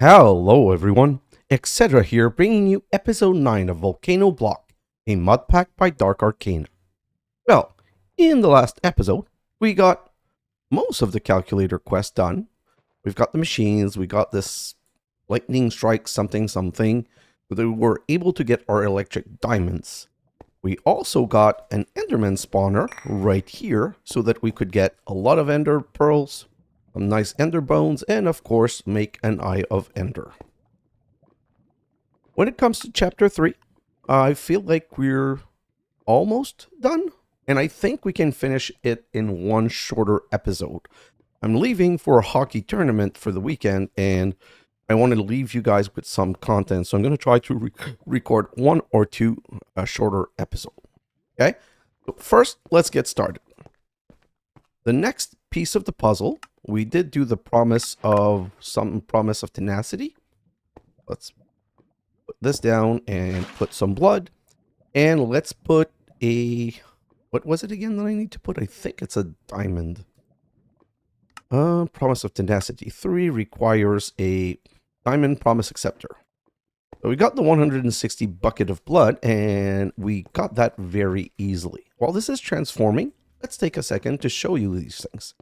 Hello everyone, xHedra here bringing you episode 9 of Volcano Block, a Modpack by Dark Arcana. Well, in the last episode, we got most of the calculator quest done. We've got the machines, we got this lightning strike something, but we were able to get our electric diamonds. We also got an Enderman spawner right here so that we could get a lot of ender pearls, some nice ender bones, and of course make an eye of ender. When it comes to chapter 3, I feel like we're almost done, and I think we can finish it in one shorter episode. I'm leaving for a hockey tournament for the weekend, and I wanted to leave you guys with some content, so I'm going to try to record one or two shorter episodes. Okay? So first, let's get started. The next piece of the puzzle, we did do the promise of tenacity. Let's put this down and put some blood. And let's put a... What was it again that I need to put? I think it's a diamond. Promise of tenacity 3 requires a diamond promise acceptor. So we got the 160 bucket of blood, and we got that very easily. While this is transforming, let's take a second to show you these things.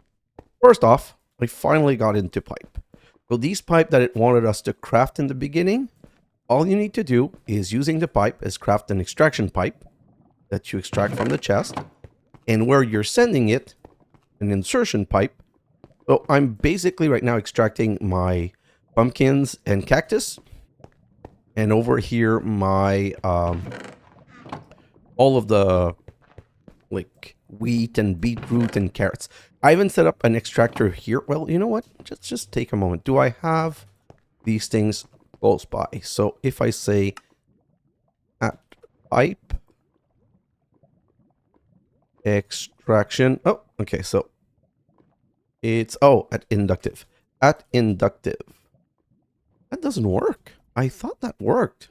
First off, I finally got into pipe. So these pipe that it wanted us to craft in the beginning, all you need to do is using the pipe is craft an extraction pipe that you extract from the chest, and where you're sending it, an insertion pipe. So I'm basically right now extracting my pumpkins and cactus, and over here my all of the like wheat and beetroot and carrots. I haven't set up an extractor here. Well, you know what? Just take a moment. Do I have these things close by? So if I say at pipe extraction. Oh, okay. So it's, at inductive. At inductive. That doesn't work. I thought that worked.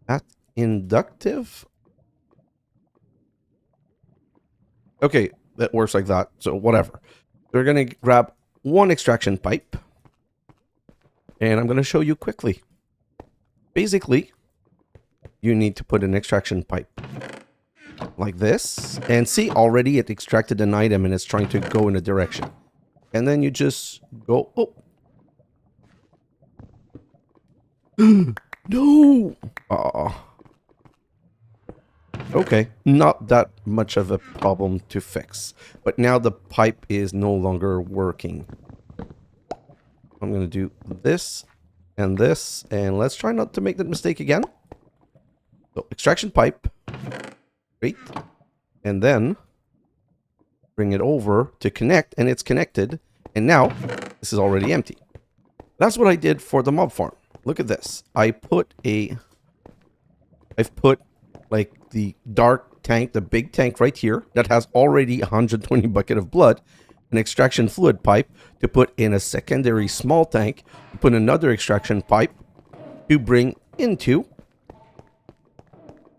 At inductive. Okay, that works like that. So whatever. We're going to grab one extraction pipe. And I'm going to show you quickly. Basically, you need to put an extraction pipe like this. And see, already it extracted an item and it's trying to go in a direction. And then you just go... Oh. No! Okay, not that much of a problem to fix. But now the pipe is no longer working. I'm going to do this, and let's try not to make that mistake again. So, extraction pipe. Great. And then bring it over to connect, and it's connected. And now, this is already empty. That's what I did for the mob farm. Look at this. I've put like the dark tank, the big tank right here that has already 120 bucket of blood, an extraction fluid pipe to put in a secondary small tank, to put another extraction pipe to bring into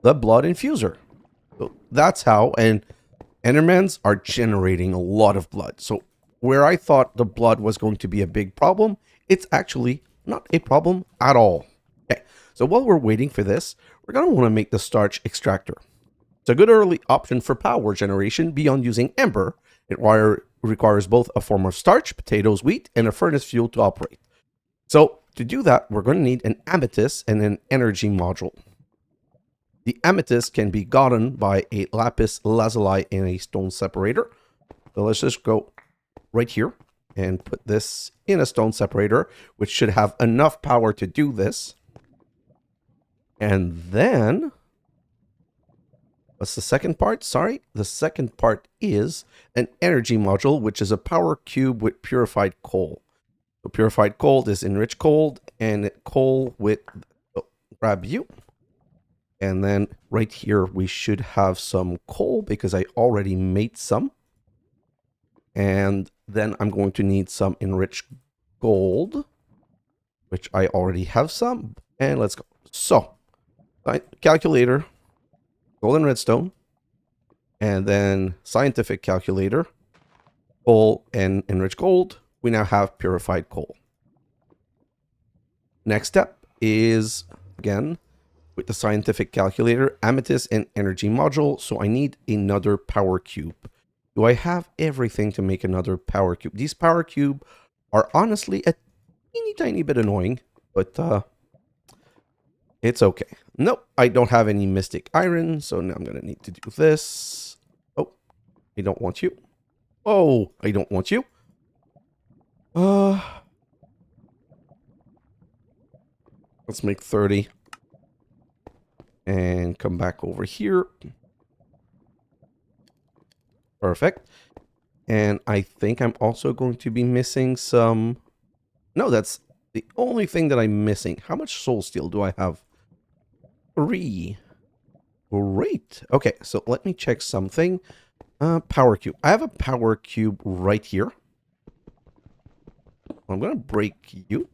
the blood infuser. So that's how, and Endermans are generating a lot of blood. So where I thought the blood was going to be a big problem, it's actually not a problem at all. Okay, so while we're waiting for this, we're going to want to make the Starch Extractor. It's a good early option for power generation beyond using Ember. It requires both a form of starch, potatoes, wheat, and a furnace fuel to operate. So to do that, we're going to need an amethyst and an energy module. The amethyst can be gotten by a lapis lazuli in a stone separator. So let's just go right here and put this in a stone separator, which should have enough power to do this. And then, what's the second part? Sorry, the second part is an energy module, which is a power cube with purified coal. So purified coal is enriched coal, and coal with, grab you. And then right here, we should have some coal because I already made some. And then I'm going to need some enriched gold, which I already have some. And let's go. So, calculator, gold and redstone, and then scientific calculator, coal and enriched gold. We now have purified coal. Next step is, again, with the scientific calculator, amethyst and energy module. So I need another power cube. Do I have everything to make another power cube? These power cube are honestly a teeny tiny bit annoying, but it's okay. Nope, I don't have any mystic iron, so now I'm going to need to do this. Oh, I don't want you. Oh, I don't want you. Let's make 30. And come back over here. Perfect. And I think I'm also going to be missing some... No, that's the only thing that I'm missing. How much soul steel do I have? 3. Great. Okay, so let me check something. Power cube. I have a power cube right here. I'm going to break you.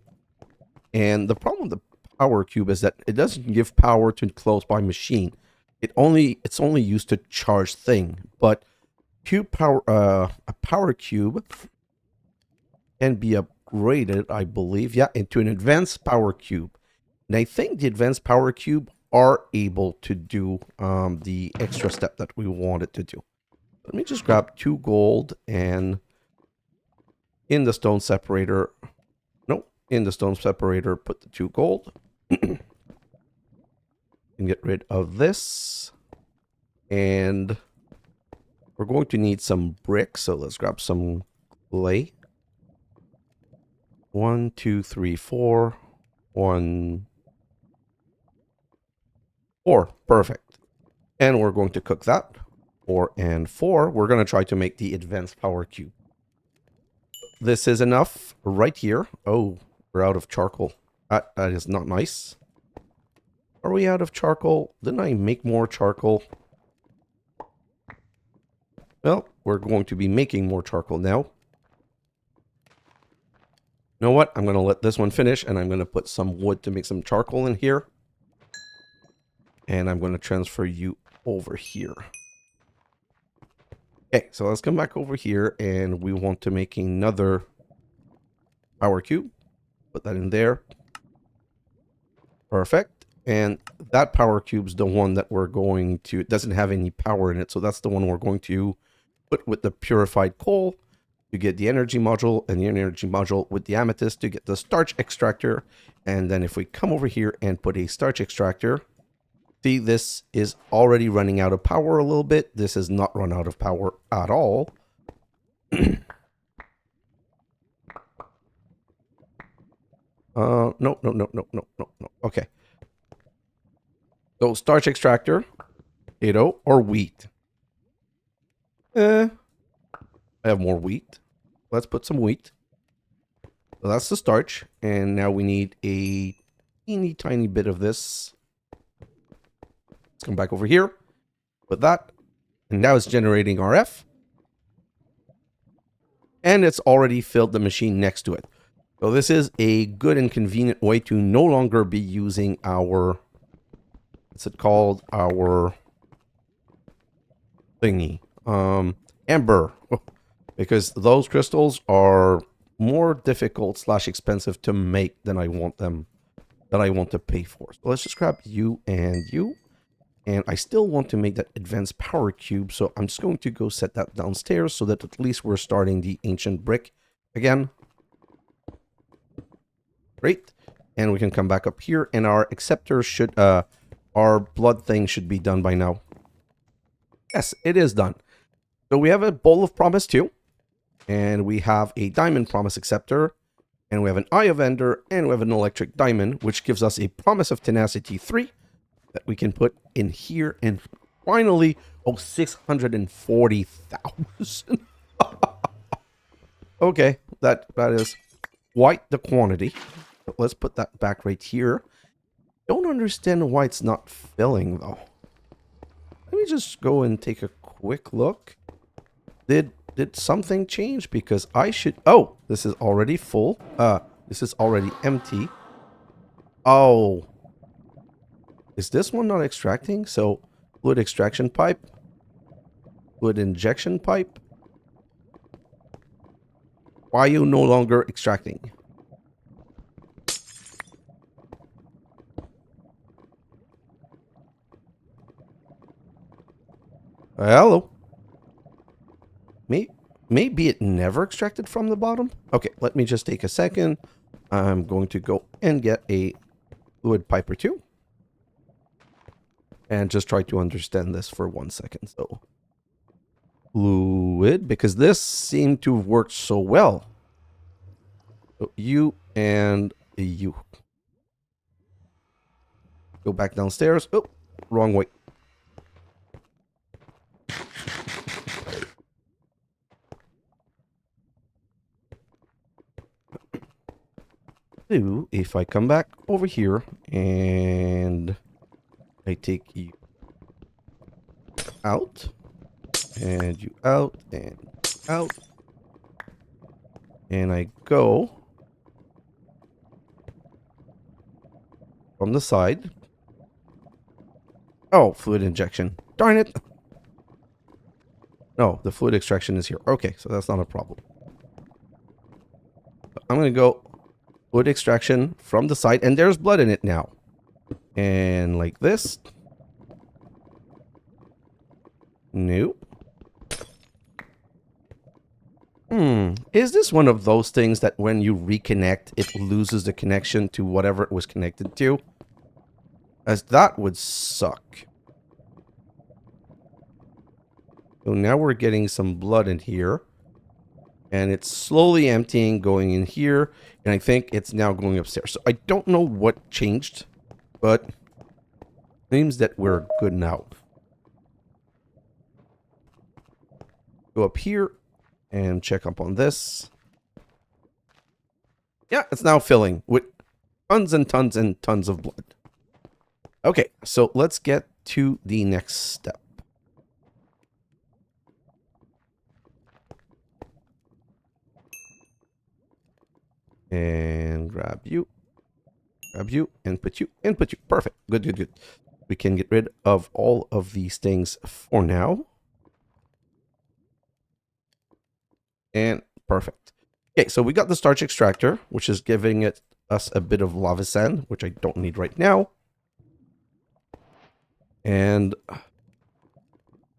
And the problem with the power cube is that it doesn't give power to close by machine. It's only used to charge thing. But a power cube can be upgraded, I believe, yeah, into an advanced power cube. And I think the advanced power cube are able to do the extra step that we wanted to do. Let me just grab 2 gold and in the stone separator. No, in the stone separator, put the 2 gold. And get rid of this. And we're going to need some bricks, so let's grab some clay. 1, 2, 3, 4. 1, 4. Perfect. And we're going to cook that. 4 and 4. We're going to try to make the advanced power cube. This is enough right here. Oh, we're out of charcoal. That is not nice. Are we out of charcoal? Didn't I make more charcoal? Well, we're going to be making more charcoal now. You know what? I'm going to let this one finish, and I'm going to put some wood to make some charcoal in here. And I'm going to transfer you over here. Okay, so let's come back over here, and we want to make another power cube. Put that in there. Perfect. And that power cube's the one that we're going to... It doesn't have any power in it, so that's the one we're going to put with the purified coal to get the energy module, and the energy module with the amethyst to get the starch extractor. And then if we come over here and put a starch extractor... See, this is already running out of power a little bit. This is not run out of power at all. No. Okay. So, starch extractor, potato, or wheat. I have more wheat. Let's put some wheat. So that's the starch. And now we need a teeny tiny bit of this. Let's come back over here. Put that. And now it's generating RF. And it's already filled the machine next to it. So this is a good and convenient way to no longer be using our... What's it called? Our thingy. Ember. Because those crystals are more difficult / expensive to make than I want them. That I want to pay for. So let's just grab you and you. And I still want to make that advanced power cube. So I'm just going to go set that downstairs so that at least we're starting the ancient brick again. Great. And we can come back up here. And our acceptor should... our blood thing should be done by now. Yes, it is done. So we have a bowl of promise too. And we have a diamond promise acceptor. And we have an eye of ender. And we have an electric diamond, which gives us a promise of tenacity 3 that we can put in here. And finally, 640,000. Okay, that is quite the quantity. But let's put that back right here. Don't understand why it's not filling though. Let me just go and take a quick look. Did something change? Because I should... Oh, this is already full. This is already empty. Oh. Is this one not extracting? So, fluid extraction pipe. Fluid injection pipe. Why are you no longer extracting? Hello. Maybe it never extracted from the bottom. Okay, let me just take a second. I'm going to go and get a fluid pipe or two. And just try to understand this for 1 second. So, fluid, because this seemed to have worked so well. So you and you. Go back downstairs. Oh, wrong way. So, if I come back over here and I take you out, and you out, and out, and I go from the side. Oh, fluid injection. Darn it. No, the fluid extraction is here. Okay, so that's not a problem. I'm going to go fluid extraction from the side, and there's blood in it now. And like this. Nope. Is this one of those things that when you reconnect, it loses the connection to whatever it was connected to? As that would suck. So now we're getting some blood in here. And it's slowly emptying, going in here. And I think it's now going upstairs. So I don't know what changed. But it seems that we're good now. Go up here and check up on this. Yeah, it's now filling with tons and tons and tons of blood. Okay, so let's get to the next step. And grab you, and put you, and put you. Perfect. Good, good, good. We can get rid of all of these things for now. And perfect. Okay, so we got the Starch Extractor, which is giving us a bit of lava sand, which I don't need right now. And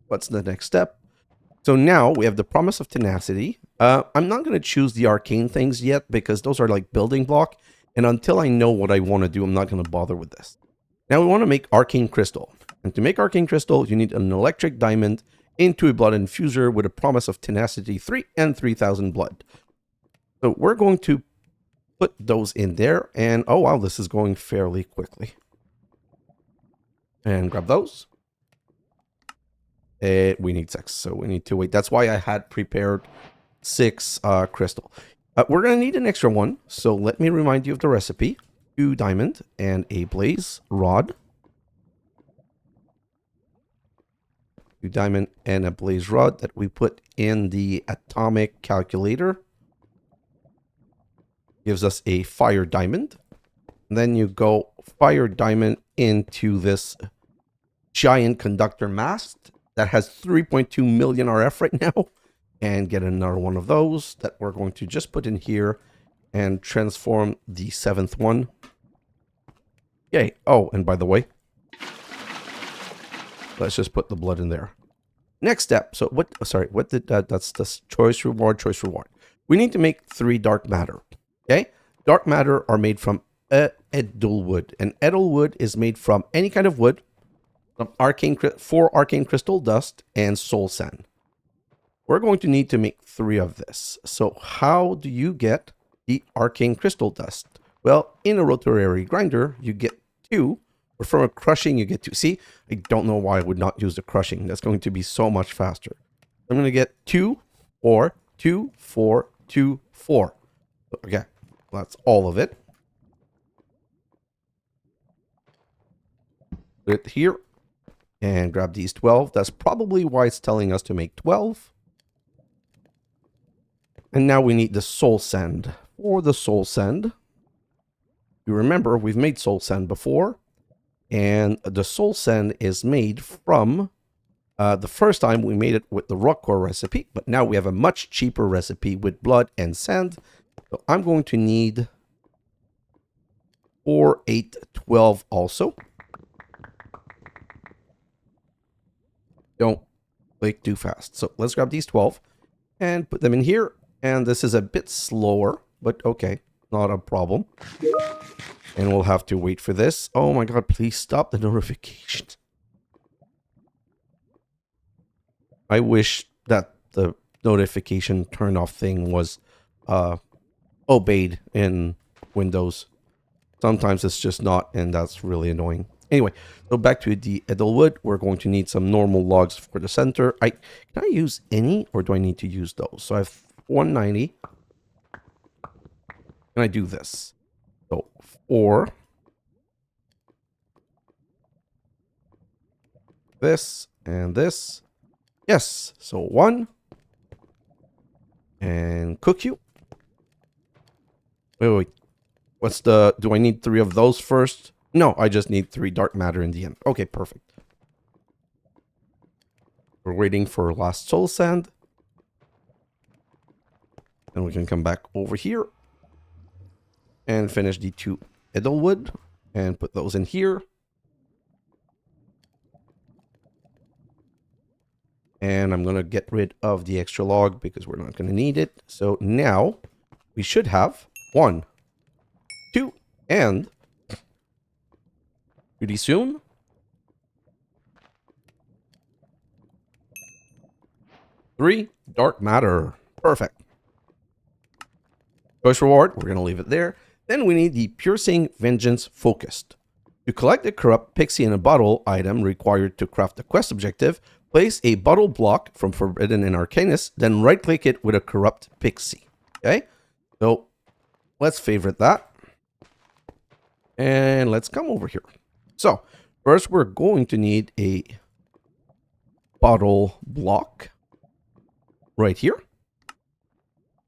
what's the next step? So now we have the Promise of Tenacity. I'm not going to choose the arcane things yet because those are like building block. And until I know what I want to do, I'm not going to bother with this. Now we want to make Arcane Crystal. And to make Arcane Crystal, you need an electric diamond into a blood infuser with a Promise of Tenacity 3 and 3000 blood. So we're going to put those in there. And oh wow, this is going fairly quickly. And grab those. We need 6, so we need to wait. That's why I had prepared 6 crystal. We're going to need an extra one, so let me remind you of the recipe. 2 diamond and a blaze rod. 2 diamond and a blaze rod that we put in the atomic calculator. Gives us a fire diamond. And then you go fire diamond into this giant conductor mast that has 3.2 million RF right now, and get another one of those that we're going to just put in here and transform the 7th one. Yay. Oh, and by the way, let's just put the blood in there. Next step. So what, sorry, what did that, that's the choice reward. We need to make 3 dark matter. Okay. Dark matter are made from edelwood, and edelwood is made from any kind of wood, 4 arcane crystal dust, and soul sand. We're going to need to make 3 of this. So how do you get the arcane crystal dust? Well, in a rotary grinder, you get 2, or from a crushing, you get 2. See, I don't know why I would not use the crushing. That's going to be so much faster. I'm going to get 2, 4, 2, 4, 2, 4. Okay, that's all of it. Put it here. And grab these 12. That's probably why it's telling us to make 12. And now we need the soul sand. For the soul sand, you remember we've made soul sand before. And the soul sand is made from, the first time we made it with the rock core recipe. But now we have a much cheaper recipe with blood and sand. So I'm going to need 4, 8, 12 also. like too fast. So let's grab these 12 and put them in here. And this is a bit slower, but okay, not a problem. And we'll have to wait for this. Oh my god, please stop the notification. I wish that the notification turn off thing was obeyed in Windows. Sometimes it's just not, and that's really annoying. Anyway, so back to the Edelwood. We're going to need some normal logs for the center. Can I use any, or do I need to use those? So I have 190. Can I do this? So 4. This and this. Yes. So 1. And cook you. Wait. What's the... Do I need 3 of those first? No, I just need 3 dark matter in the end. Okay, perfect. We're waiting for last soul sand. And we can come back over here. And finish the 2 Edelwood. And put those in here. And I'm going to get rid of the extra log because we're not going to need it. So now we should have 1, 2, and pretty soon 3 dark matter. Perfect. Choice reward, we're going to leave it there. Then we need the Piercing Vengeance Focused. To collect the Corrupt Pixie in a bottle item required to craft the quest objective, place a bottle block from Forbidden and Arcanus, then right-click it with a Corrupt Pixie. Okay? So, let's favorite that. And let's come over here. So, first we're going to need a bottle block right here.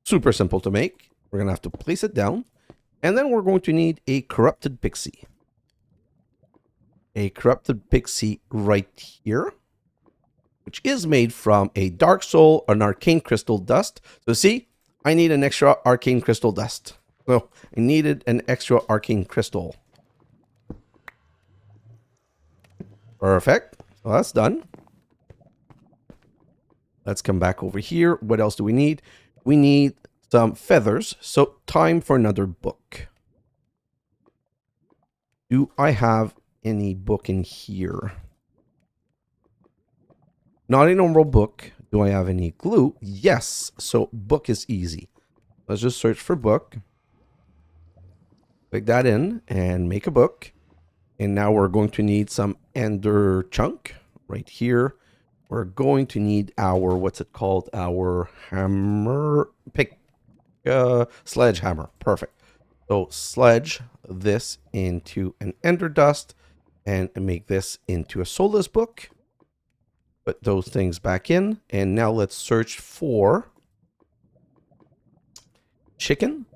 Super simple to make. We're going to have to place it down. And then we're going to need a Corrupted Pixie. A Corrupted Pixie right here, which is made from a Dark Soul, an Arcane Crystal Dust. So see, I need an extra Arcane Crystal Dust. So I needed an extra Arcane Crystal. Perfect. So that's done. Let's come back over here. What else do we need? We need some feathers. So time for another book. Do I have any book in here? Not a normal book. Do I have any glue? Yes. So book is easy. Let's just search for book. Click that in and make a book. And now we're going to need some ender chunk right here. We're going to need our, what's it called? Our hammer, sledgehammer. Perfect. So sledge this into an ender dust and make this into a soulless book. Put those things back in. And now let's search for chicken.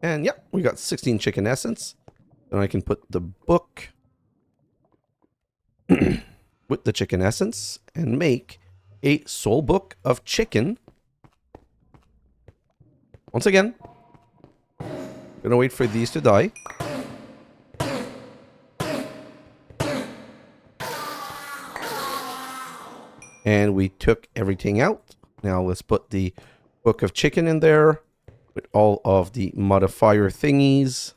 And yeah, we got 16 chicken essence. And I can put the book with the chicken essence and make a soul book of chicken. Once again, gonna wait for these to die. And we took everything out. Now let's put the book of chicken in there with all of the modifier thingies.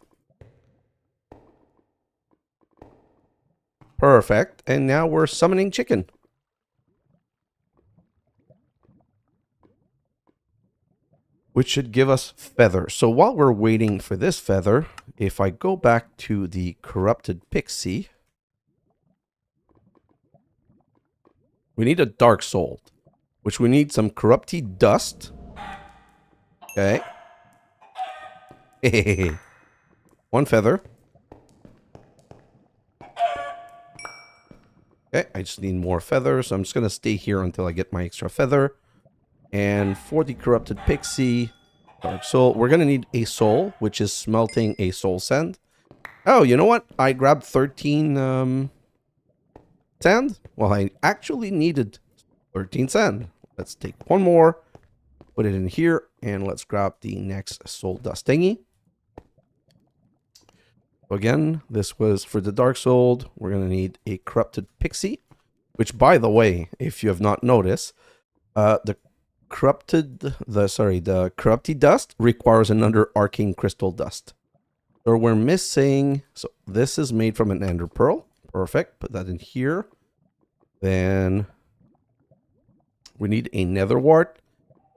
Perfect. And now we're summoning chicken. Which should give us feather. So while we're waiting for this feather, if I go back to the Corrupted Pixie, we need a Dark Soul, which we need some Corrupti dust. Okay. One feather. Okay, I just need more feathers. So I'm just going to stay here until I get my extra feather. And for the Corrupted Pixie, Dark Soul, we're going to need a soul, which is smelting a soul sand. Oh, you know what? I grabbed 13 sand. Well, I actually needed 13 sand. Let's take one more, put it in here, and let's grab the next soul dust thingy. Again, this was for the Dark Soul. We're going to need a Corrupted Pixie, which, by the way, if you have not noticed, The the Corrupti dust requires another arcane crystal dust. So we're missing, so this is made from an ender pearl. Perfect, put that in here. Then we need a nether wart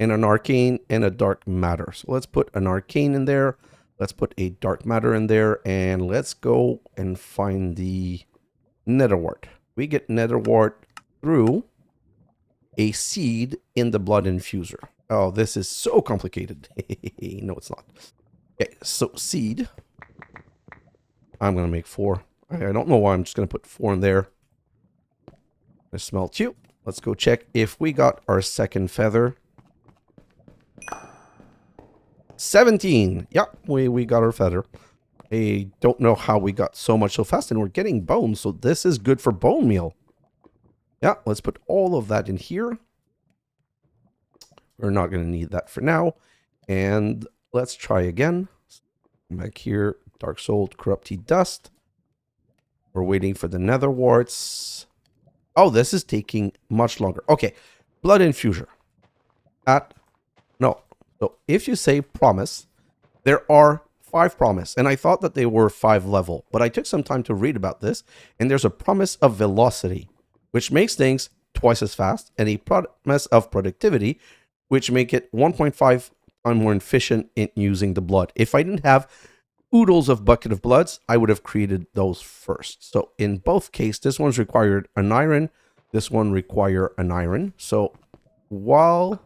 and an arcane and a dark matter. So let's put an arcane in there. Let's put a dark matter in there, and let's go and find the nether wart. We get nether wart through a seed in the blood infuser. Oh, this is so complicated. No, it's not. Okay, so seed. I'm going to make 4. I don't know why I'm just going to put 4 in there. I smelt you. Let's go check if we got our second feather. 17. Yeah, we got our feather. I don't know how we got so much so fast, and we're getting bones, so this is good for bone meal. Yeah, let's put all of that in here. We're not going to need that for now. And let's try again. Back here, Dark Soul, Corrupti Dust. We're waiting for the nether warts. Oh, this is taking much longer. Okay, blood infuser. No. So if you say promise, there are 5 promise. And I thought that they were 5 level. But I took some time to read about this. And there's a promise of velocity, which makes things twice as fast. And a promise of productivity, which make it 1.5 times more efficient in using the blood. If I didn't have oodles of bucket of bloods, I would have created those first. So in both cases, this one's required an iron. This one require an iron. So while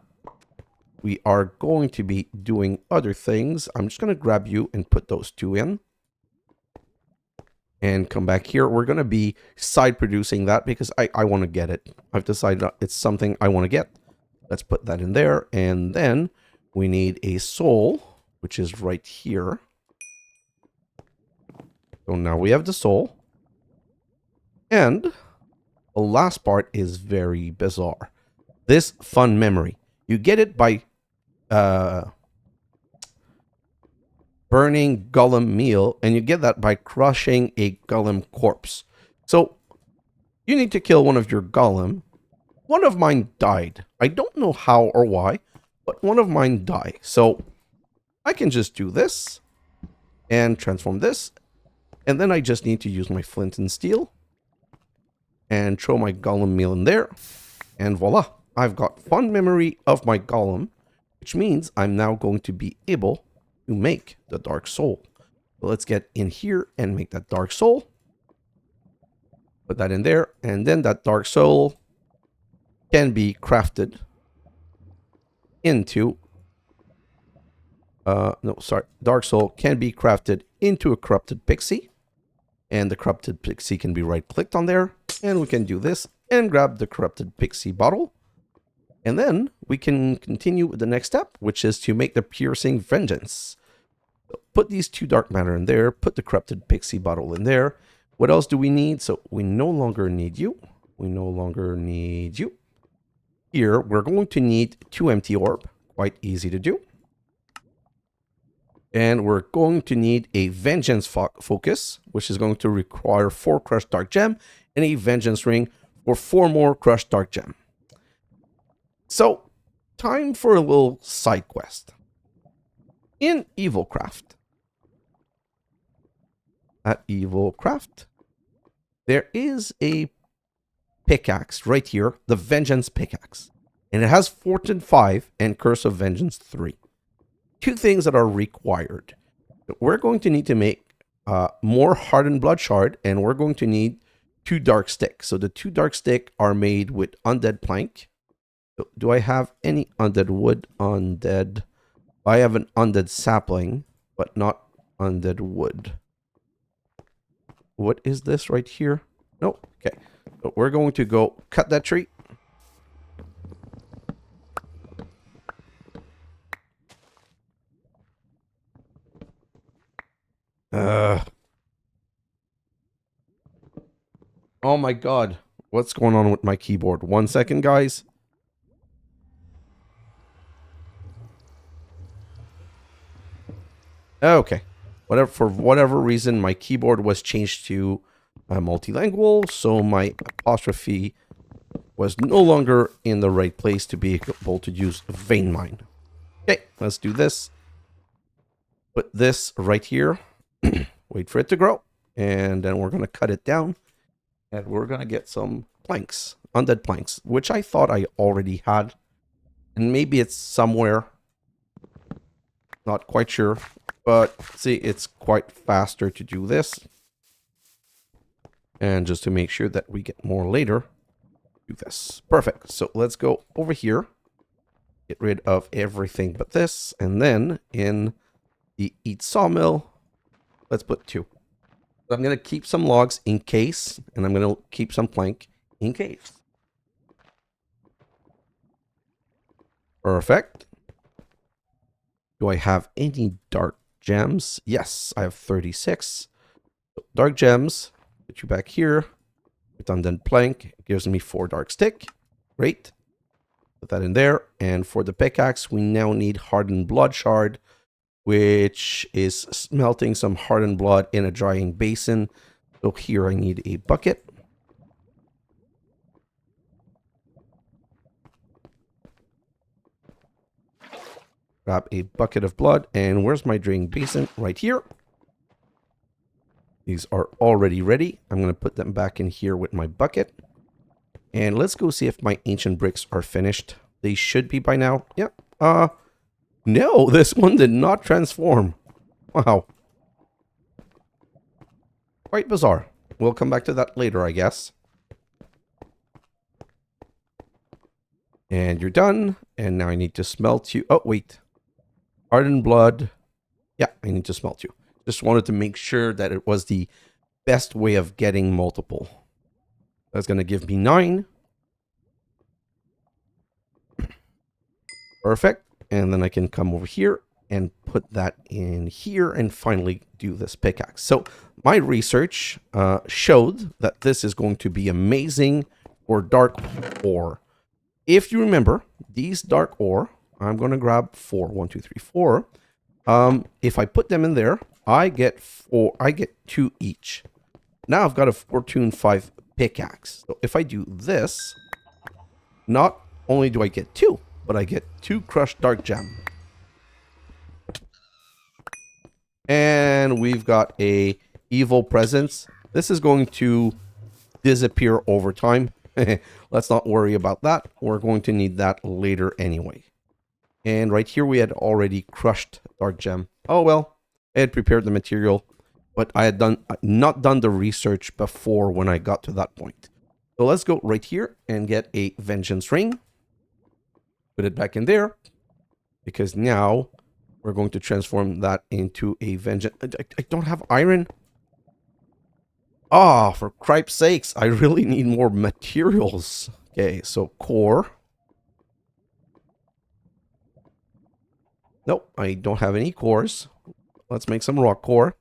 we are going to be doing other things, I'm just going to grab you and put those 2 in. And come back here. We're going to be side producing that because I want to get it. I've decided it's something I want to get. Let's put that in there. And then we need a soul, which is right here. So now we have the soul. And the last part is very bizarre. This fun memory. You get it by burning golem meal, and you get that by crushing a golem corpse. So you need to kill one of your golem. One of mine died. I don't know how or why, but one of mine died. So I can just do this and transform this. And then I just need to use my flint and steel and throw my golem meal in there. And voila, I've got fond memory of my golem, which means I'm now going to be able to make the dark soul. So let's get in here and make that dark soul. Put that in there. And then that dark soul can be crafted into dark soul can be crafted into a corrupted pixie, and the corrupted pixie can be right clicked on there, and we can do this and grab the corrupted pixie bottle, and then we can continue with the next step, which is to make the piercing vengeance. So put these 2 dark matter in there, put the corrupted pixie bottle in there. What else do we need? So we no longer need you. Here we're going to need 2 empty orb, quite easy to do. And we're going to need a Vengeance Focus, which is going to require 4 Crushed Dark Gem, and a Vengeance Ring for 4 more Crushed Dark Gem. So, time for a little side quest. In Evilcraft, there is a pickaxe right here, the Vengance Pickaxe. And it has Fortune 5 and Curse of Vengeance 3. 2 things that are required. We're going to need to make more hardened blood shard, and we're going to need 2 dark stick. So the 2 dark stick are made with undead plank. So do I have any undead wood? Undead. I have an undead sapling, but not undead wood. What is this right here? No. Okay. So we're going to go cut that tree. Oh my god. What's going on with my keyboard? 1 second, guys. Okay. For whatever reason, my keyboard was changed to multilingual, so my apostrophe was no longer in the right place to be able to use vein mine. Okay, let's do this. Put this right here. Wait for it to grow. And then we're going to cut it down. And we're going to get some planks. Undead planks. Which I thought I already had. And maybe it's somewhere. Not quite sure. But see, it's quite faster to do this. And just to make sure that we get more later. Do this. Perfect. So let's go over here. Get rid of everything but this. And then in the eat sawmill, let's put 2. So I'm going to keep some logs in case. And I'm going to keep some plank in case. Perfect. Do I have any dark gems? Yes, I have 36. So dark gems. Put you back here. Redundant plank. Gives me 4 dark stick. Great. Put that in there. And for the pickaxe, we now need hardened blood shard, which is smelting some hardened blood in a drying basin. So here I need a bucket. Grab a bucket of blood. And where's my drying basin? Right here. These are already ready. I'm going to put them back in here with my bucket. And let's go see if my ancient bricks are finished. They should be by now. Yeah. No, this one did not transform. Wow. Quite bizarre. We'll come back to that later, I guess. And you're done. And now I need to smelt you. Oh, wait. Hardened blood. Yeah, I need to smelt you. Just wanted to make sure that it was the best way of getting multiple. That's going to give me 9. Perfect. And then I can come over here and put that in here and finally do this pickaxe. So my research showed that this is going to be amazing for dark ore. If you remember, these dark ore, I'm going to grab 4. 1, 2, 3, 4. If I put them in there, I get 2 each. Now I've got a Fortune 5 pickaxe. So if I do this, not only do I get 2, but I get 2 crushed dark gem. And we've got a evil presence. This is going to disappear over time. Let's not worry about that. We're going to need that later anyway. And right here we had already crushed dark gem. Oh well, I had prepared the material, but I had not done the research before when I got to that point. So let's go right here and get a vengeance ring. Put it back in there, because now we're going to transform that into a vengeance. I don't have iron. Ah, for cripe's sakes, I really need more materials. Okay, so core. Nope, I don't have any cores. Let's make some rock core.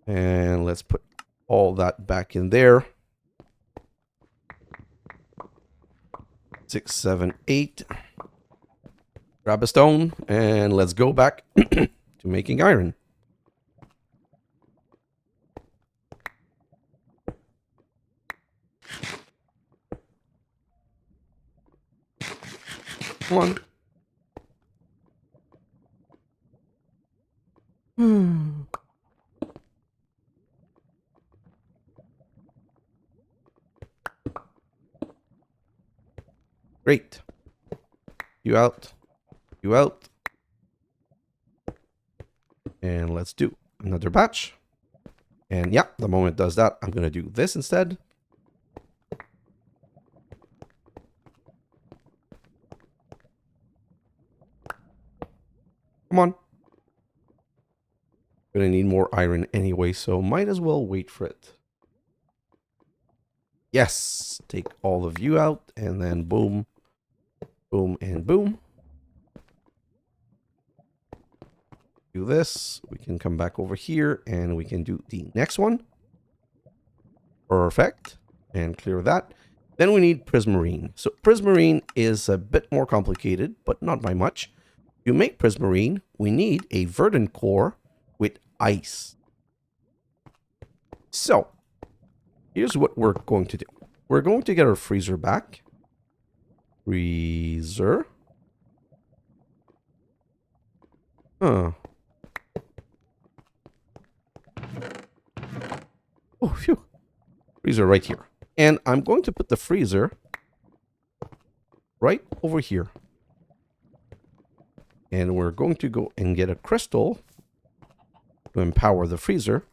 And let's put all that back in there. 6, 7, 8. Grab a stone and let's go back to making iron. Come on. Great. You out. You out. And let's do another batch. And yeah, the moment it does that, I'm going to do this instead. Come on. Gonna need more iron anyway, so might as well wait for it. Yes. Take all of you out, and then boom, boom, and boom. Do this. We can come back over here, and we can do the next one. Perfect. And clear that. Then we need prismarine. So prismarine is a bit more complicated, but not by much. To make prismarine, we need a verdant core with ice. So, here's what we're going to do. We're going to get our freezer back. Freezer. Huh. Oh, phew. Freezer right here. And I'm going to put the freezer right over here. And we're going to go and get a crystal to empower the freezer.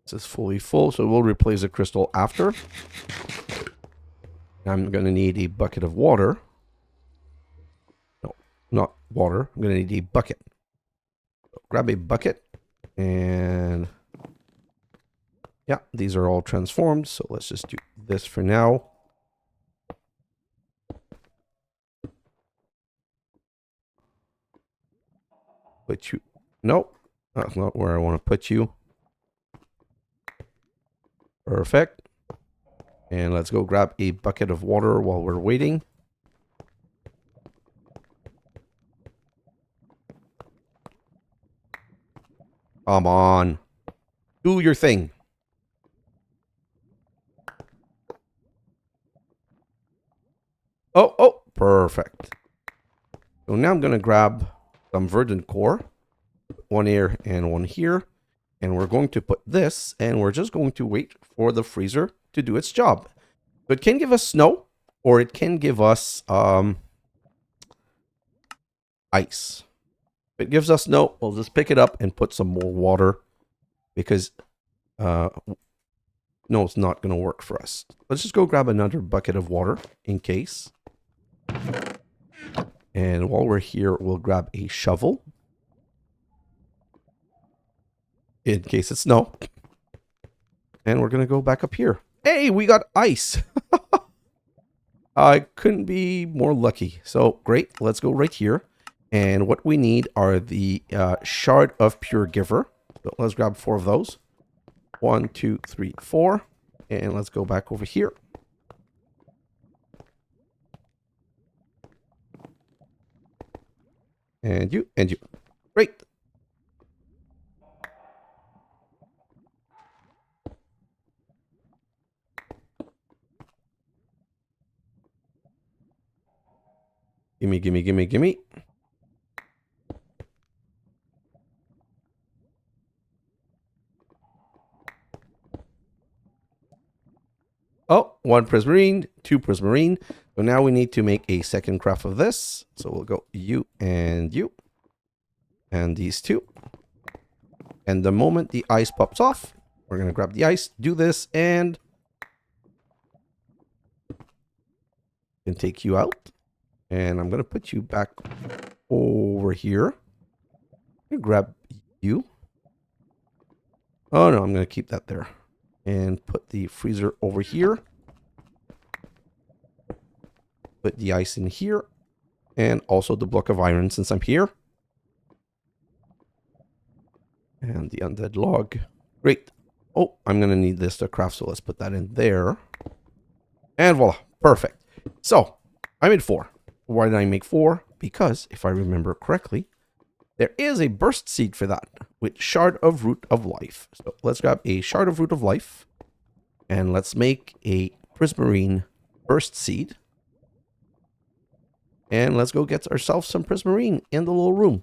This is fully full, so we'll replace the crystal after. I'm going to need a bucket of water. No, not water. I'm going to need a bucket. So grab a bucket. And yeah, these are all transformed. So let's just do this for now. Put you. Nope. That's not where I want to put you. Perfect. And let's go grab a bucket of water while we're waiting. Come on. Do your thing. Oh, perfect. So now I'm going to grab some verdant core. One here and one here. And we're going to put this, and we're just going to wait for the freezer to do its job. So it can give us snow, or it can give us ice. If it gives us snow, we'll just pick it up and put some more water, because no, it's not going to work for us. Let's just go grab another bucket of water in case. And while we're here, we'll grab a shovel. In case it's snow. And we're going to go back up here. Hey, we got ice. I couldn't be more lucky. So, great. Let's go right here. And what we need are the shard of pure giver. So let's grab 4 of those. 1, 2, 3, 4. And let's go back over here. And you, and you. Great. Gimme, gimme, gimme, gimme. Oh, 1 prismarine, 2 prismarine. So now we need to make a second craft of this. So we'll go you. And these 2. And the moment the ice pops off, we're going to grab the ice, do this, and can take you out. And I'm going to put you back over here. I'm going to grab you. Oh, no, I'm going to keep that there. And put the freezer over here. Put the ice in here. And also the block of iron since I'm here. And the undead log. Great. Oh, I'm going to need this to craft, so let's put that in there. And voila. Perfect. So, I made 4. Why did I make 4? Because, if I remember correctly, there is a burst seed for that with shard of root of life. So let's grab a shard of root of life and let's make a prismarine burst seed. And let's go get ourselves some prismarine in the little room.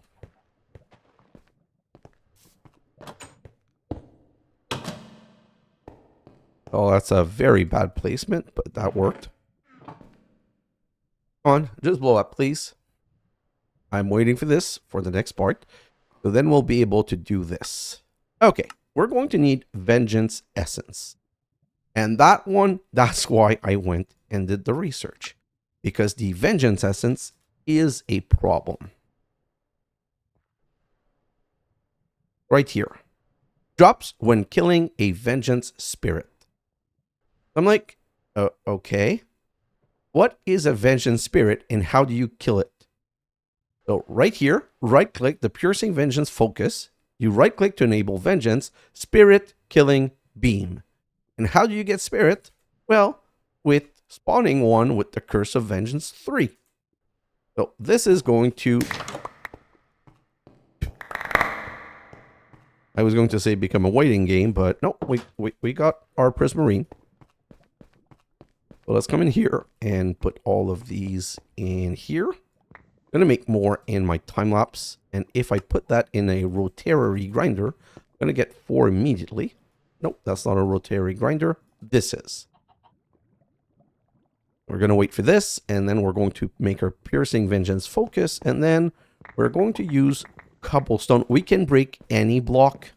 Oh, that's a very bad placement, but that worked. Come on, just blow up, please. I'm waiting for this for the next part. So then we'll be able to do this. Okay, we're going to need Vengance Essence. And that one, that's why I went and did the research. Because the Vengance Essence is a problem. Right here. Drops when killing a Vengeance Spirit. I'm like, okay. What is a Vengeance Spirit and how do you kill it? So right here, right-click the Piercing Vengeance Focus. You right-click to enable Vengeance, Spirit Killing Beam. And how do you get Spirit? Well, with spawning one with the Curse of Vengeance 3. So this is going to... I was going to say become a waiting game, but no, we got our prismarine. So let's come in here and put all of these in here. I'm going to make more in my time-lapse. And if I put that in a rotary grinder, I'm going to get 4 immediately. Nope, that's not a rotary grinder. This is. We're going to wait for this, and then we're going to make our piercing vengeance focus, and then we're going to use cobblestone. We can break any block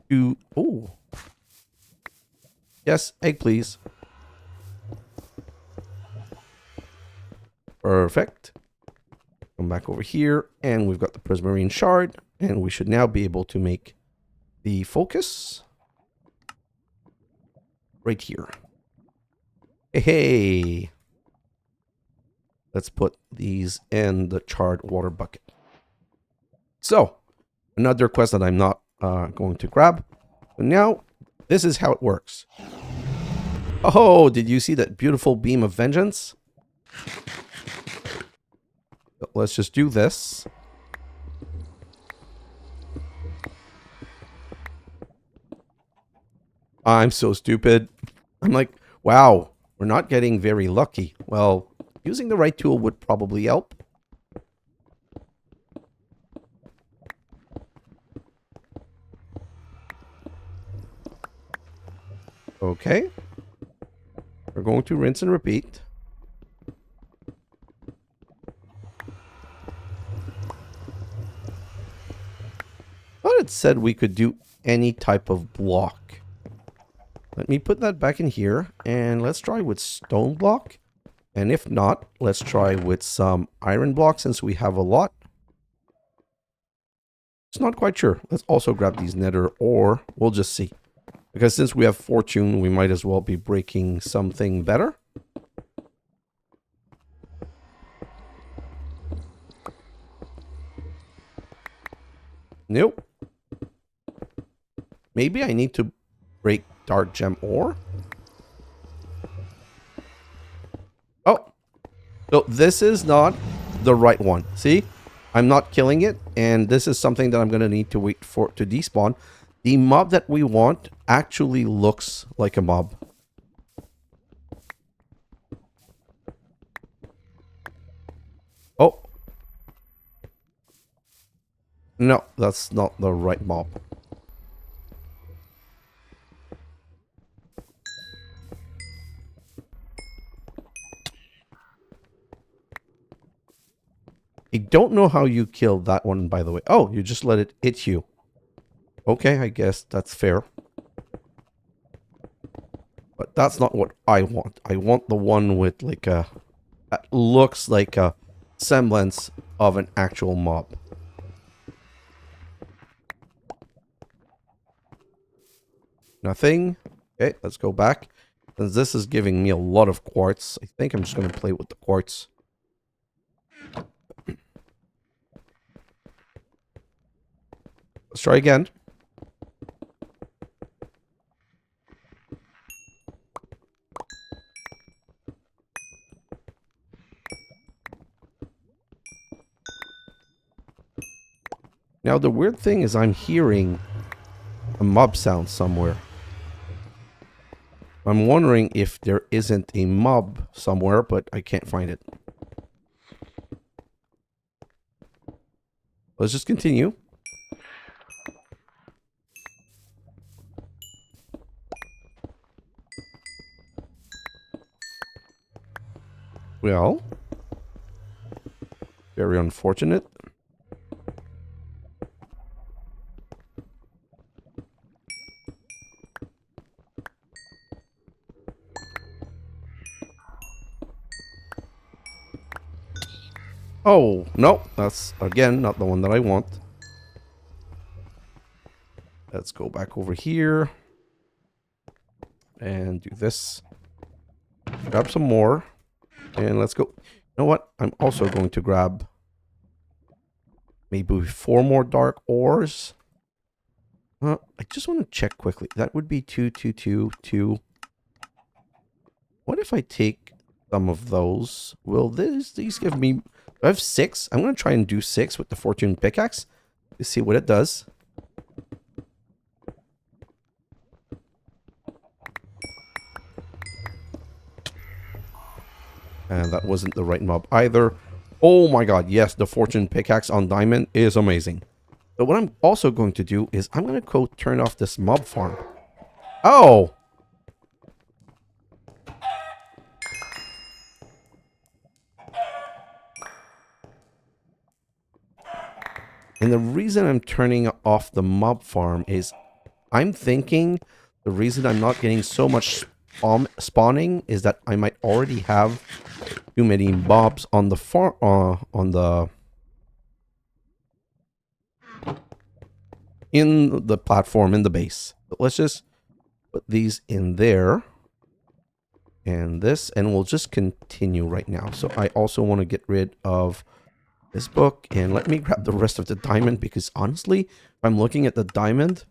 to... Oh. Yes, egg, please. Perfect. Come back over here, and we've got the prismarine shard, and we should now be able to make the focus right here. Hey, let's put these in the charred water bucket. So, another quest that I'm not going to grab. But now, this is how it works. Oh, did you see that beautiful beam of vengeance? Let's just do this. I'm so stupid. I'm like, wow. We're not getting very lucky. Well, using the right tool would probably help. Okay. We're going to rinse and repeat. Thought it said we could do any type of block. Let me put that back in here, and let's try with stone block. And if not, let's try with some iron block since we have a lot. It's not quite sure. Let's also grab these nether, or we'll just see. Because since we have fortune, we might as well be breaking something better. Nope. Maybe I need to break dark gem ore. Oh, so this is not the right one. See, I'm not killing it, and this is something that I'm going to need to wait for to despawn. The mob that we want actually looks like a mob. Oh, no, that's not the right mob. I don't know how you killed that one, by the way. Oh, you just let it hit you. Okay, I guess that's fair. But that's not what I want. I want the one with like a... that looks like a semblance of an actual mob. Nothing. Okay, let's go back. Since this is giving me a lot of quartz, I think I'm just going to play with the quartz. Let's try again. Now the weird thing is I'm hearing a mob sound somewhere. I'm wondering if there isn't a mob somewhere, but I can't find it. Let's just continue. Well, very unfortunate. Oh, no, that's, again, not the one that I want. Let's go back over here. And do this. Grab some more. And let's go. You know what? I'm also going to grab maybe 4 more dark ores. I just want to check quickly. That would be 2, 2, 2, 2. What if I take some of those? Will these give me... I have 6. I'm going to try and do 6 with the fortune pickaxe to see what it does. And that wasn't the right mob either. Oh my god, yes, the Fortune Pickaxe on Diamond is amazing. But what I'm also going to do is I'm going to go turn off this mob farm. Oh! And the reason I'm turning off the mob farm is I'm thinking the reason I'm not getting so much spawning is that I might already have too many mobs on the farm, in the platform, in the base. But let's just put these in there. And this, and we'll just continue right now. So I also want to get rid of this book, and let me grab the rest of the diamond, because honestly, if I'm looking at the diamond,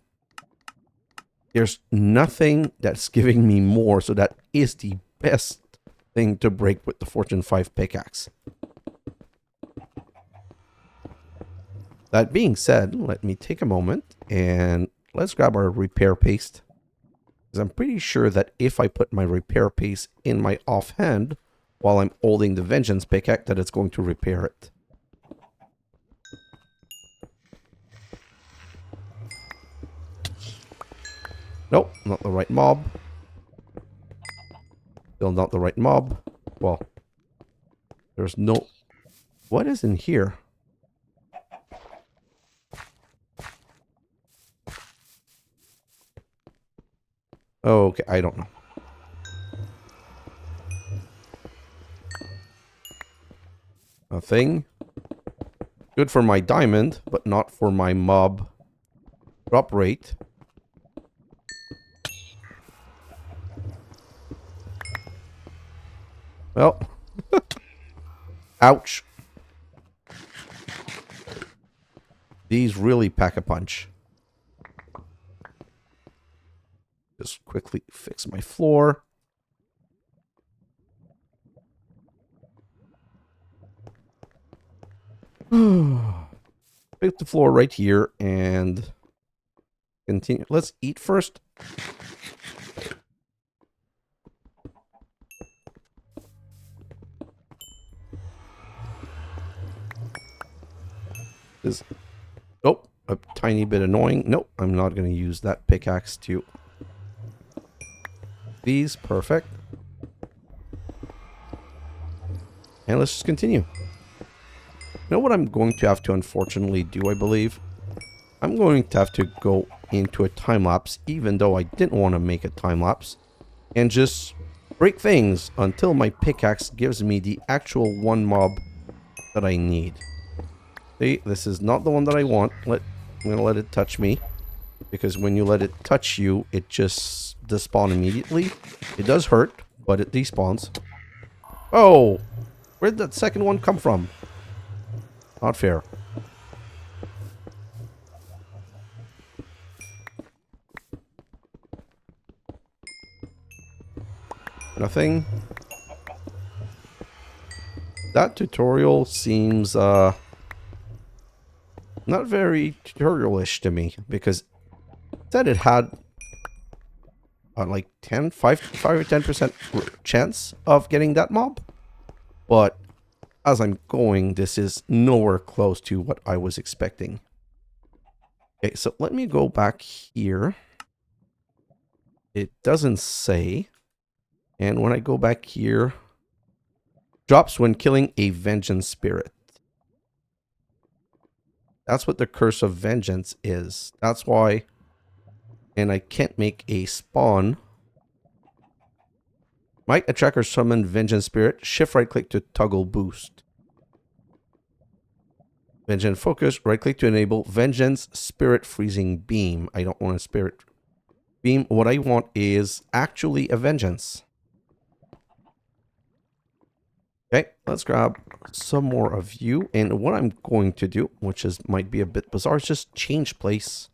there's nothing that's giving me more, so that is the best thing to break with the Fortune 5 pickaxe. That being said, let me take a moment and let's grab our repair paste. Because I'm pretty sure that if I put my repair paste in my offhand while I'm holding the Vengance Pickaxe, that it's going to repair it. Nope, not the right mob. Still not the right mob. Well, there's no... What is in here? Okay, I don't know. Nothing. Good for my diamond, but not for my mob drop rate. Well. Ouch. These really pack a punch. Just quickly fix my floor. Fix the floor right here and continue. Let's eat first. Is oh, a tiny bit annoying. Nope, I'm not going to use that pickaxe to these. Perfect. And let's just continue. You know what I'm going to have to unfortunately do, I believe? I'm going to have to go into a time lapse, even though I didn't want to make a time lapse, and just break things until my pickaxe gives me the actual one mob that I need. See, this is not the one that I want. I'm going to let it touch me, because when you let it touch you, it just despawns immediately. It does hurt, but it despawns. Oh, where did that second one come from? Not fair. Nothing. That tutorial seems not very tutorial-ish to me, because it said it had like 5 or 10% chance of getting that mob, but as I'm going, this is nowhere close to what I was expecting. Okay, so let me go back here. It doesn't say. And when I go back here, drops when killing a vengeance spirit. That's what the curse of vengeance is. That's why. And I can't make a spawn. Might attract or summon vengeance spirit. Shift right click to toggle boost. Vengeance focus. Right click to enable vengeance spirit freezing beam. I don't want a spirit beam. What I want is actually a vengeance. Okay, let's grab some more of you. And what I'm going to do, which is might be a bit bizarre, is just change place.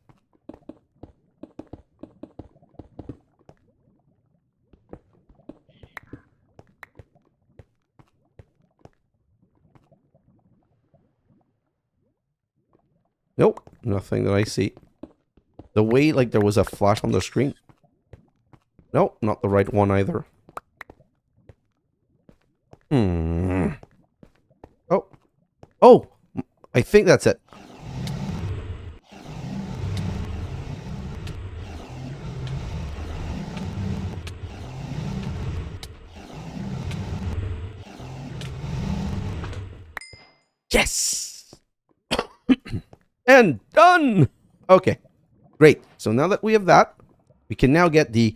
Nope, nothing that I see. The way, like, there was a flash on the screen. Nope, not the right one either. Hmm. I think that's it. Yes! And done! Okay, great. So now that we have that, we can now get the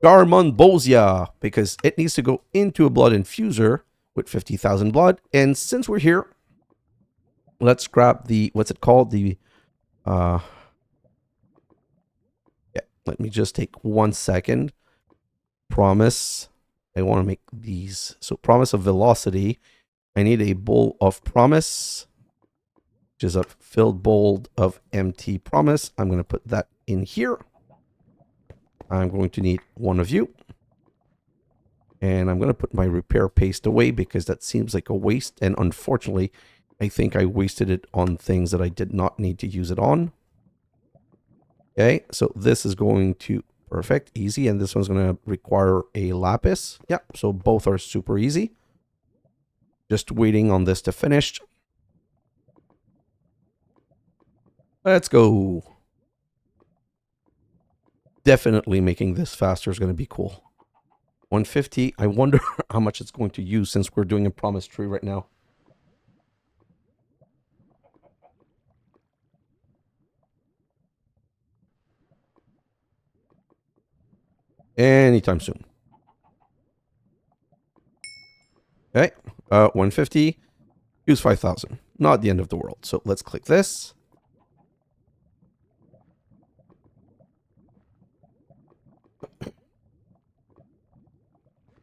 Garmonbozia, because it needs to go into a blood infuser with 50,000 blood. And since we're here, let's grab the, what's it called? The, yeah, let me just take 1 second. Promise. I want to make these. So promise of velocity. I need a bowl of promise, which is a filled bowl of empty promise. I'm going to put that in here. I'm going to need one of you. And I'm going to put my repair paste away because that seems like a waste. And unfortunately, I think I wasted it on things that I did not need to use it on. Okay, so this is going to, perfect, easy. And this one's going to require a lapis. Yeah, so both are super easy. Just waiting on this to finish. Let's go. Definitely making this faster is going to be cool. 150. I wonder how much it's going to use since we're doing a promise tree right now. Anytime soon. Okay. 150. Use 5,000. Not the end of the world. So let's click this.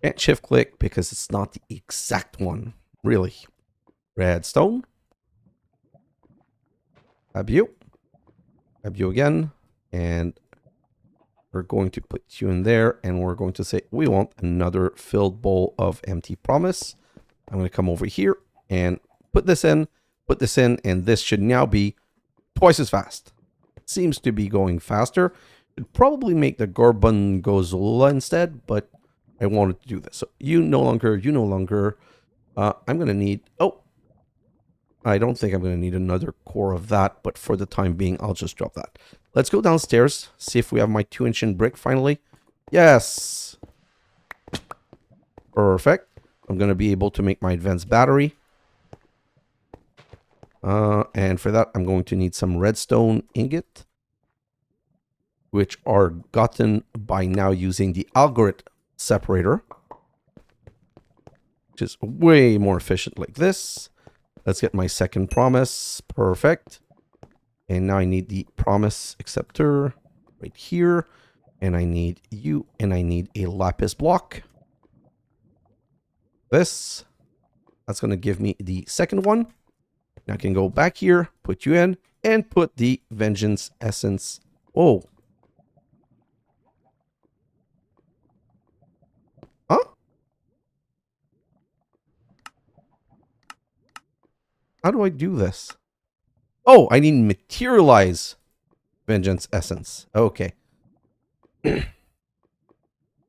Can't shift click because it's not the exact one. Really. Redstone. Grab you. Grab you again. And we're going to put you in there. And we're going to say we want another filled bowl of empty promise. I'm going to come over here and put this in. Put this in. And this should now be twice as fast. It seems to be going faster. It'd probably make the Garmonbozia instead, but I wanted to do this. So you no longer. I'm going to need, I don't think I'm going to need another core of that, but for the time being, I'll just drop that. Let's go downstairs, see if we have my 2-inch brick finally. Yes. Perfect. I'm going to be able to make my advanced battery. And for that, I'm going to need some redstone ingot, which are gotten by now using the algorithm separator, which is way more efficient like this. Let's get my second promise. Perfect. And now I need the promise acceptor right here. And I need you. And I need a lapis block. This. That's going to give me the second one. Now I can go back here, put you in, and put the Vengance Essence. Oh. Huh? How do I do this? Oh, I need materialize Vengance Essence. Okay.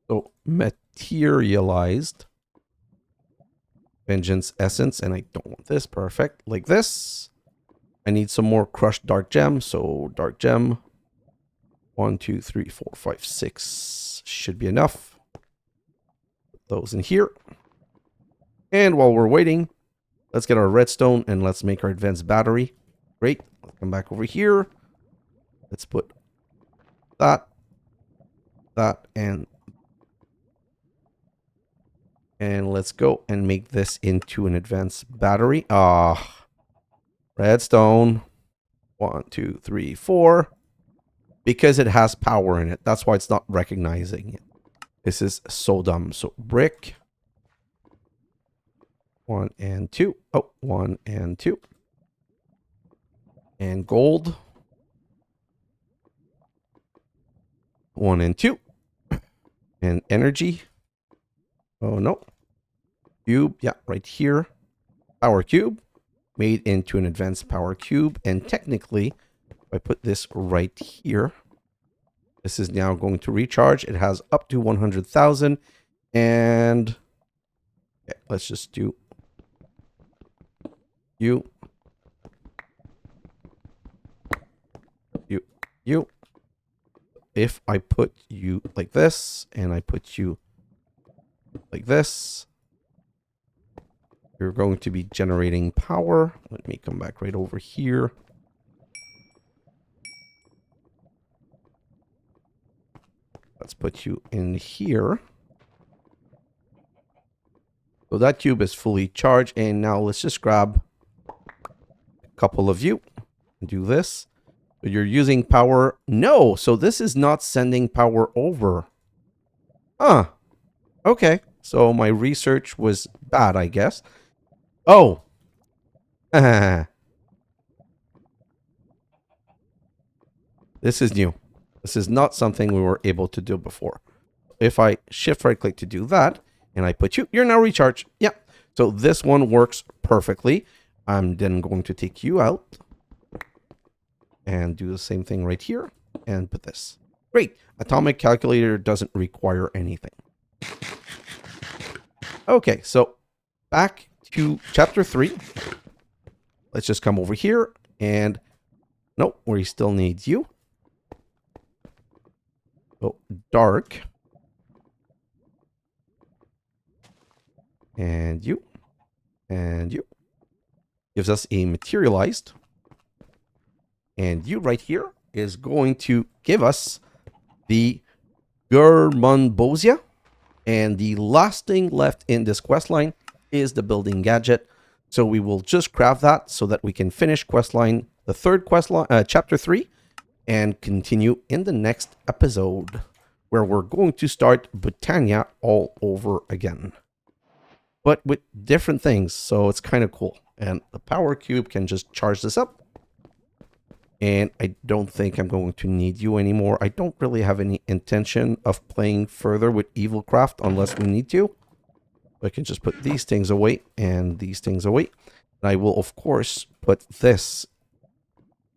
So materialized Vengance Essence, and I don't want this. Perfect. Like this. I need some more crushed dark gem. So dark gem. 1, 2, 3, 4, 5, 6 should be enough. Put those in here. And while we're waiting, let's get our redstone and let's make our advanced battery. Great. Let's come back over here. Let's put that, and let's go and make this into an advanced battery. Redstone. 1, 2, 3, 4. Because it has power in it. That's why it's not recognizing it. This is so dumb. So brick. 1 and 2. Oh, 1 and 2. And gold. 1 and 2. And energy. Oh, no. Cube. Yeah, right here. Power cube. Made into an advanced power cube. And technically, if I put this right here, this is now going to recharge. It has up to 100,000. And let's just do you. you. If I put you like this, and I put you like this, you're going to be generating power. Let me come back right over here. Let's put you in here. So that cube is fully charged. And now let's just grab a couple of you and do this. You're using power. No, so this is not sending power over. Huh. Okay. So my research was bad, I guess. Oh. This is new. This is not something we were able to do before. If I shift right click to do that, and I put you, you're now recharged. Yeah. So this one works perfectly. I'm then going to take you out and do the same thing right here and put this. Great. Atomic calculator doesn't require anything. Okay, so back to chapter 3. Let's just come over here and nope, we still need you. So dark. And you. And you. Gives us a materialized. And you right here is going to give us the Garmonbozia. And the last thing left in this quest line is the building gadget. So we will just craft that so that we can finish quest line, the third quest line, chapter 3, and continue in the next episode where we're going to start Britannia all over again. But with different things, so it's kind of cool. And the power cube can just charge this up. And I don't think I'm going to need you anymore. I don't really have any intention of playing further with Evilcraft unless we need to. I can just put these things away and these things away. And I will, of course, put this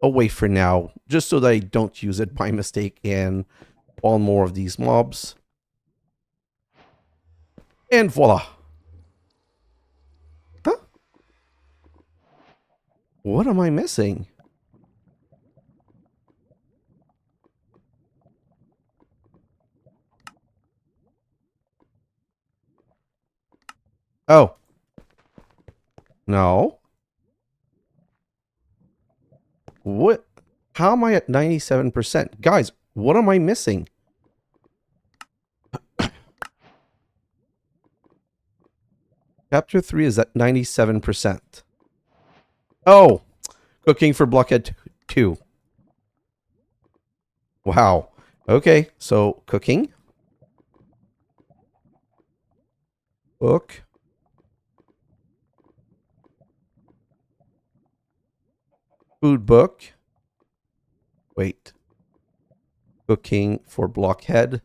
away for now, just so that I don't use it by mistake and spawn more of these mobs. And voila. Huh? What am I missing? Oh. No. What? How am I at 97%? Guys, what am I missing? Chapter 3 is at 97%. Oh. Cooking for Blockhead 2. Wow. Okay, so cooking. Book. Food book. Wait. Cooking for Blockhead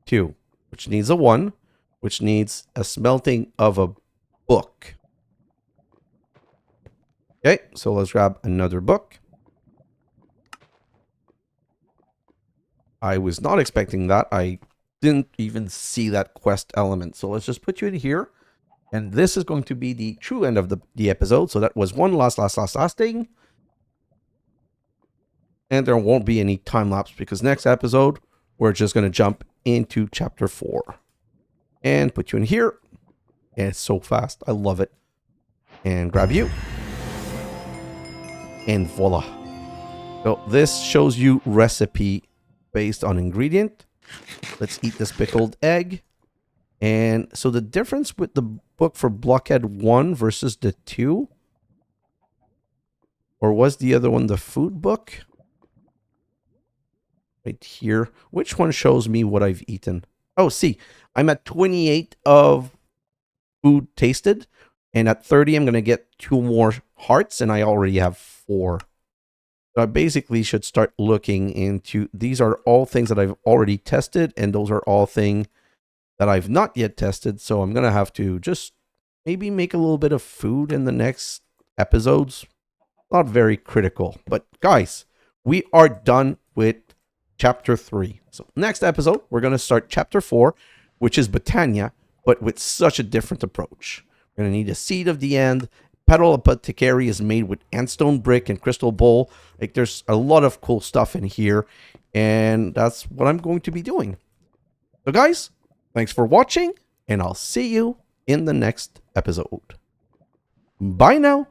2, which needs a 1, which needs a smelting of a book. Okay, so let's grab another book. I was not expecting that. I didn't even see that quest element. So let's just put you in here. And this is going to be the true end of the episode. So that was one last thing. And there won't be any time lapse because next episode, we're just going to jump into chapter 4. And put you in here. And it's so fast. I love it. And grab you. And voila. So this shows you recipe based on ingredient. Let's eat this pickled egg. And so the difference with the book for Blockhead 1 versus the 2, or was the other one the food book? Right here. Which one shows me what I've eaten? Oh, see, I'm at 28 of food tasted, and at 30 I'm going to get 2 more hearts, and I already have 4. So I basically should start looking into, these are all things that I've already tested, and those are all things that I've not yet tested. So I'm going to have to just maybe make a little bit of food in the next episodes. Not very critical. But guys, we are done with chapter 3. So next episode, we're going to start chapter 4, which is Britannia, but with such a different approach. We're going to need a seed of the end Pedal Apothecary is made with Andstone brick and crystal bowl. Like, there's a lot of cool stuff in here, and that's what I'm going to be doing. So guys, thanks for watching, and I'll see you in the next episode. Bye now.